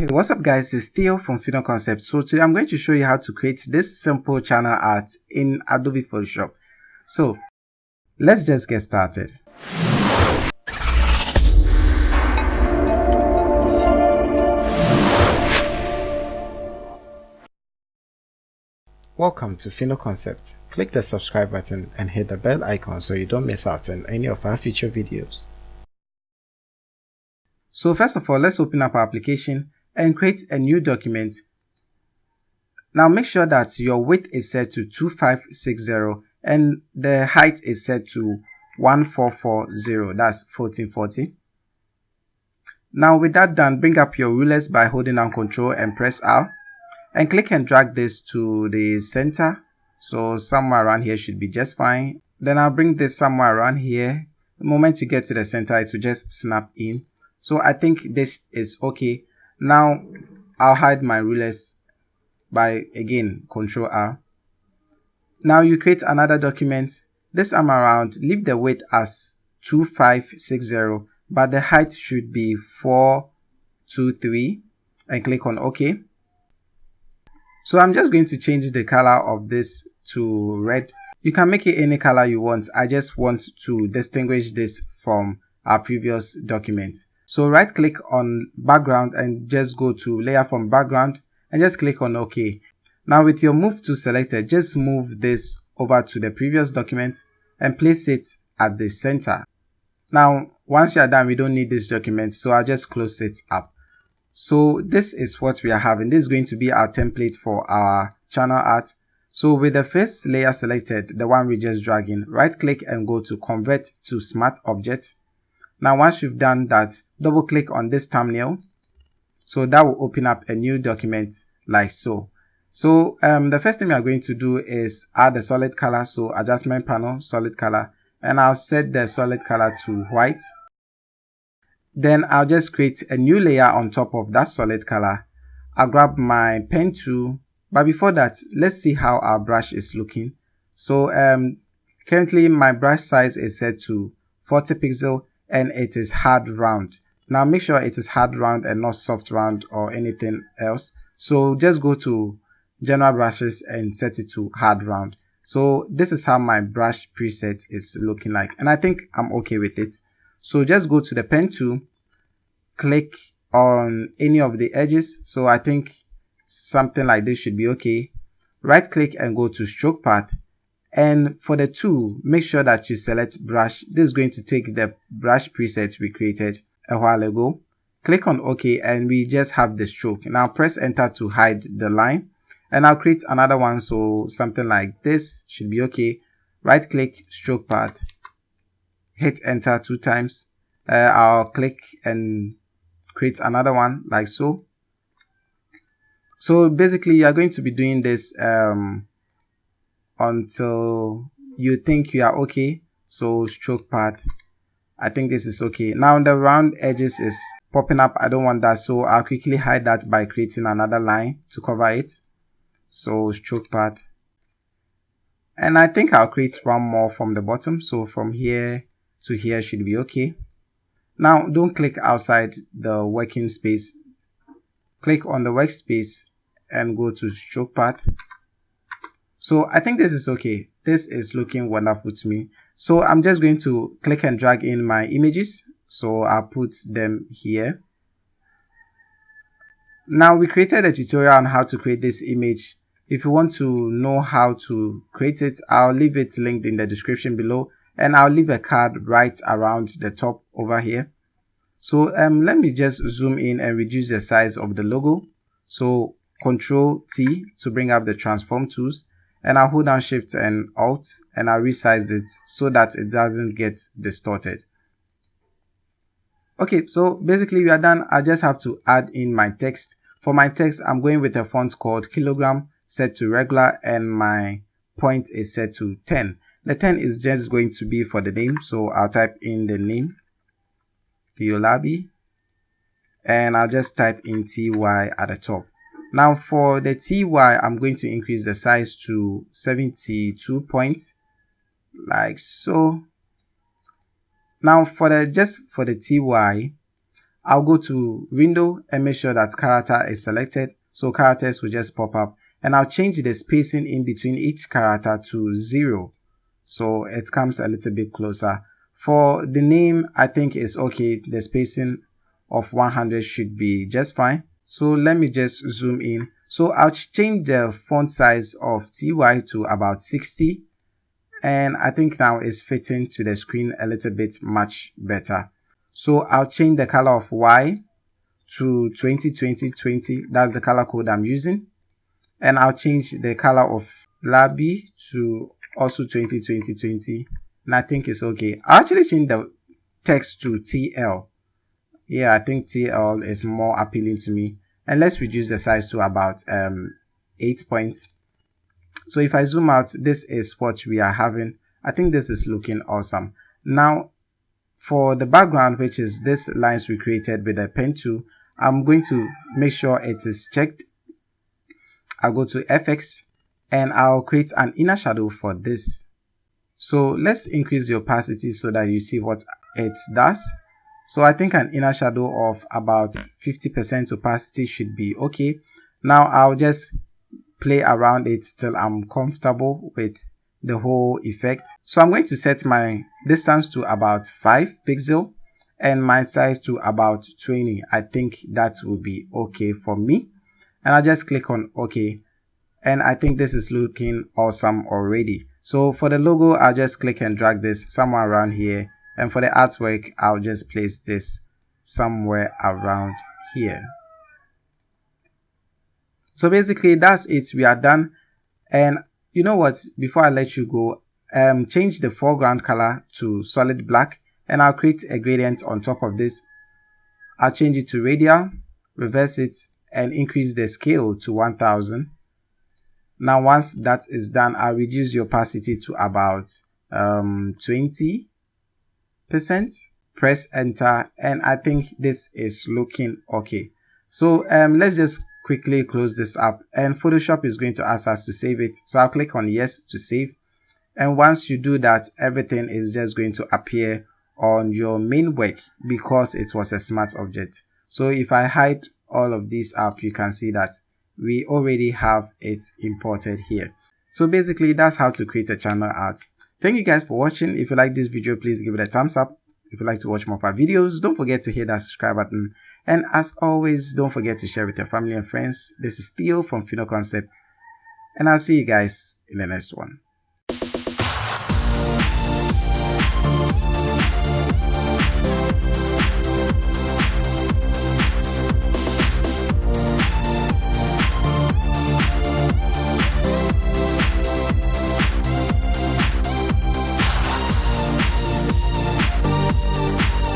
Hey, what's up guys, it's Theo from Final Concept. So today I'm going to show you how to create this simple channel art in Adobe Photoshop. So let's just get started. Welcome to Final Concept. Click the subscribe button and hit the bell icon so you don't miss out on any of our future videos. So first of all, let's open up our application and create a new document. Now make sure that your width is set to 2560 and the height is set to 1440, that's 1440. Now with that done, bring up your rulers by holding down Ctrl and press R and click and drag this to the center. So somewhere around here should be just fine. Then I'll bring this somewhere around here. The moment you get to the center, it will just snap in. So I think this is okay. Now I'll hide my rulers by again Ctrl R. Now you create another document. This time around, leave the width as 2560, but the height should be 423 and click on OK. So I'm just going to change the color of this to red. You can make it any color you want. I just want to distinguish this from our previous document. So right click on background and just go to layer from background and just click on OK. Now with your move tool selected, just move this over to the previous document and place it at the center. Now once you're done, we don't need this document, so I'll just close it up. So this is what we are having. This is going to be our template for our channel art. So with the first layer selected, the one we just dragged in, right click and go to convert to smart object. Now once you've done that, double click on this thumbnail. So that will open up a new document like so. So the first thing we are going to do is add a solid color. So adjustment panel, solid color, and I'll set the solid color to white. Then I'll just create a new layer on top of that solid color. I'll grab my pen tool, but before that, let's see how our brush is looking. So currently my brush size is set to 40 pixels and it is hard round. Now make sure it is hard round and not soft round or anything else. So just go to general brushes and set it to hard round. So this is how my brush preset is looking like, and I think I'm okay with it. So just go to the pen tool, click on any of the edges. So I think something like this should be okay. Right click and go to stroke path. And for the tool, make sure that you select brush. This is going to take the brush preset we created a while ago. Click on OK and we just have the stroke. Now press enter to hide the line. And I'll create another one. So something like this should be okay. Right click, stroke path. Hit enter 2 times. I'll click and create another one like so. So basically you are going to be doing this until you think you are okay. So stroke path, I think this is okay. Now the round edges is popping up. I don't want that, so I'll quickly hide that by creating another line to cover it. So stroke path, and I think I'll create one more from the bottom. So from here to here should be okay. Now don't click outside the working space. Click on the workspace and go to stroke path. So I think this is okay. This is looking wonderful to me. So I'm just going to click and drag in my images. So I'll put them here. Now we created a tutorial on how to create this image. If you want to know how to create it, I'll leave it linked in the description below, and I'll leave a card right around the top over here. So let me just zoom in and reduce the size of the logo. So Ctrl T to bring up the transform tools, and I'll hold down Shift and Alt and I'll resize it so that it doesn't get distorted. Okay, so basically we are done. I just have to add in my text. For my text, I'm going with a font called Kilogram, set to regular, and my point is set to 10. The 10 is just going to be for the name, so I'll type in the name, Theolabi, and I'll just type in TY at the top. Now for the TY, I'm going to increase the size to 72 points, like so. Now for the TY, I'll go to window and make sure that character is selected, so characters will just pop up, and I'll change the spacing in between each character to 0, so it comes a little bit closer. For the name, I think it's okay, the spacing of 100 should be just fine. So let me just zoom in. So I'll change the font size of TY to about 60, and I think now it's fitting to the screen a little bit much better. So I'll change the color of Y to 202020, that's the color code I'm using, and I'll change the color of Labi to also 202020, and I think it's okay. I'll actually change the text to TL. Yeah, I think TL is more appealing to me, and let's reduce the size to about 8 points. So if I zoom out, this is what we are having. I think this is looking awesome. Now for the background, which is this lines we created with a pen tool, I'm going to make sure it is checked. I'll go to FX and I'll create an inner shadow for this. So let's increase the opacity so that you see what it does. So I think an inner shadow of about 50% opacity should be okay. Now I'll just play around it till I'm comfortable with the whole effect. So I'm going to set my distance to about 5 pixels and my size to about 20. I think that will be okay for me, and I'll just click on OK, and I think this is looking awesome already. So for the logo, I'll just click and drag this somewhere around here, and for the artwork, I'll just place this somewhere around here. So basically that's it, we are done. And you know what, before I let you go, change the foreground color to solid black, and I'll create a gradient on top of this. I'll change it to radial, reverse it, and increase the scale to 1000. Now once that is done, I'll reduce the opacity to about 20%. Press enter, and I think this is looking okay. So let's just quickly close this up, and Photoshop is going to ask us to save it, so I'll click on yes to save. And once you do that, everything is just going to appear on your main work because it was a smart object. So if I hide all of these up, you can see that we already have it imported here. So basically that's how to create a channel art. Thank you guys for watching. If you like this video, please give it a thumbs up. If you'd like to watch more of our videos, don't forget to hit that subscribe button. And as always, don't forget to share with your family and friends. This is Theo from Fino Concept, and I'll see you guys in the next one.